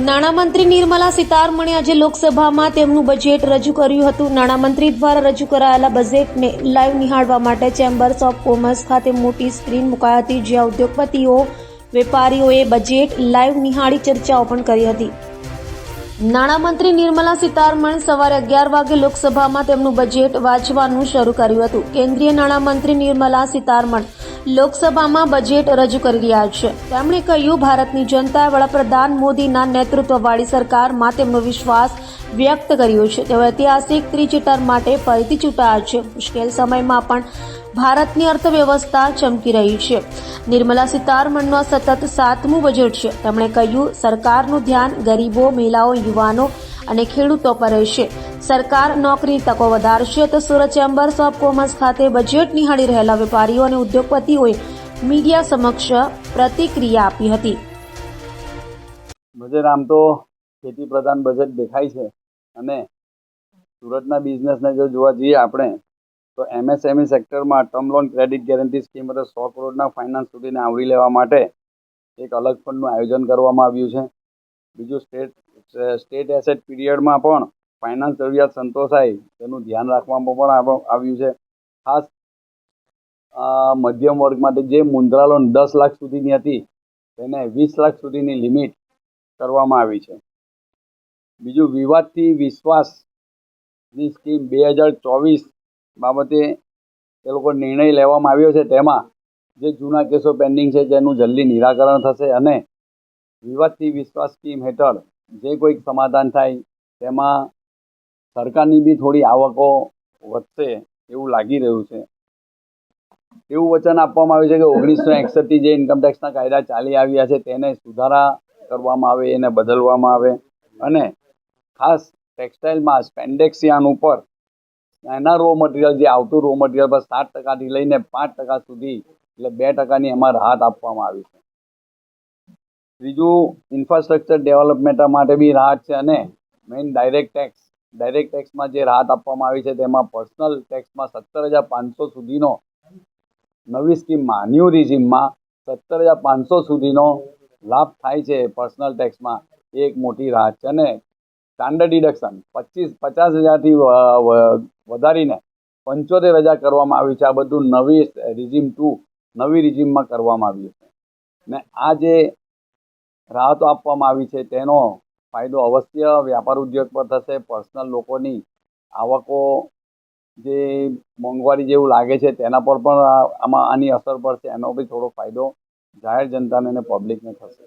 નાણામંત્રી નિર્મલા સીતારમણે આજે લોકસભામાં તેમનું બજેટ રજૂ કર્યું હતું। નાણામંત્રી દ્વારા રજૂ કરાયેલા બજેટને લાઈવ નિહાળવા માટે ચેમ્બર્સ ઓફ કોમર્સ ખાતે મોટી સ્ક્રીન મુકાઈ હતી, જ્યાં ઉદ્યોગપતિઓ, વેપારીઓએ બજેટ લાઈવ નિહાળી ચર્ચાઓ પણ કરી હતી। નાણામંત્રી નિર્મલા સીતારમણે સવારે 11 વાગે લોકસભામાં તેમનું બજેટ વાંચવાનું શરૂ કર્યું હતું। કેન્દ્રીય નાણામંત્રી નિર્મલા સીતારમણ લોકસભામાં બજેટ રજૂ કરી રહ્યા છે। તેમણે કહ્યું, ભારતની જનતાએ વડાપ્રધાન મોદીના નેતૃત્વવાળી સરકારમાં તેમનો વિશ્વાસ વ્યક્ત કર્યો છે। તેઓ ઐતિહાસિક ત્રીજી ટર્મ માટે ફરીથી ચૂંટાયા છે। મુશ્કેલ સમયમાં પણ ભારતની અર્થવ્યવસ્થા ચમકી રહી છે। નિર્મલા સીતારમણનું આ સતત 7મું બજેટ છે। તેમણે કહ્યું, સરકારનું ધ્યાન ગરીબો, મહિલાઓ, યુવાનો અને ખેડૂતો પર રહેશે। સરકાર નોકરીની તકો વધારશે। તો સુરત ચેમ્બર્સ ઓફ કોમર્સ ખાતે બજેટ નિહાળી રહેલા વેપારીઓ અને ઉદ્યોગપતિઓએ મીડિયા સમક્ષ પ્રતિક્રિયા આપી હતી। બજેટ આમ તો ખેતી પ્રધાન બજેટ દેખાય છે અને સુરતના બિઝનેસને જો જોવા જઈએ આપણે તો એમએસએમઈ સેક્ટરમાં term loan credit guarantee scheme એટલે 100 કરોડના ફાઇનાન્સ સુધીને આવરી લેવા માટે એક અલગ ફંડનું આયોજન કરવામાં આવ્યું છે। બીજું સ્ટેટ એસેટ પીરિયડમાં પણ ફાઇનાન્સ જરૂરિયાત સંતોષાય તેનું ધ્યાન રાખવામાં પણ આવ્યું છે। ખાસ મધ્યમ વર્ગ માટે જે મુદ્રા લોન 10 લાખ સુધીની હતી તેને 20 લાખ સુધીની લિમિટ કરવામાં આવી છે। બીજું વિવાદથી વિશ્વાસની સ્કીમ 2024 બાબતે એ લોકો નિર્ણય લેવામાં આવ્યો છે। તેમાં જે જૂના કેસો પેન્ડિંગ છે તેનું જલ્દી નિરાકરણ થશે અને વિવાદથી વિશ્વાસ સ્કીમ હેઠળ જે કોઈક સમાધાન થાય તેમાં સરકારની બી થોડી આવકો વધશે એવું લાગી રહ્યું છે। એવું વચન આપવામાં આવ્યું છે કે 1961થી જે ઇન્કમટેક્સના કાયદા ચાલી આવ્યા છે તેને સુધારા કરવામાં આવે, એને બદલવામાં આવે અને ખાસ ટેક્સટાઇલમાં સ્પેન્ડેક્સ યાર્ન ઉપર એના રો મટીરિયલ જે આવતું રો મટીરિયલ પર 7%થી લઈને 5% સુધી એટલે 2%ની એમાં રાહત આપવામાં આવી છે। ત્રીજું ઇન્ફ્રાસ્ટ્રક્ચર ડેવલપમેન્ટ માટે બી રાહત છે અને મેઇન ડાયરેક્ટ ટેક્સમાં જે રાહત આપવામાં આવી છે તેમાં પર્સનલ ટેક્સમાં 17,500 સુધીનો નવી સ્કીમમાં ન્યૂ રિઝિમમાં 17,500 સુધીનો લાભ થાય છે પર્સનલ ટેક્સમાં, એ એક મોટી રાહત છે અને સ્ટાન્ડર્ડ ડિડક્શન 50,000થી વધારીને 75,000 કરવામાં આવ્યું છે। આ બધું નવી રિઝિમમાં કરવામાં આવ્યું છે ને આ જે રાહતો આપવામાં આવી છે તેનો ફાયદો અવશ્ય વ્યાપાર ઉદ્યોગ પર થશે। પર્સનલ લોકોની આવકો જે મોંઘવારી જેવું લાગે છે તેના પર પણ આની અસર પડશે, એનો બી થોડો ફાયદો જાહેર જનતાને અને પબ્લિકને થશે।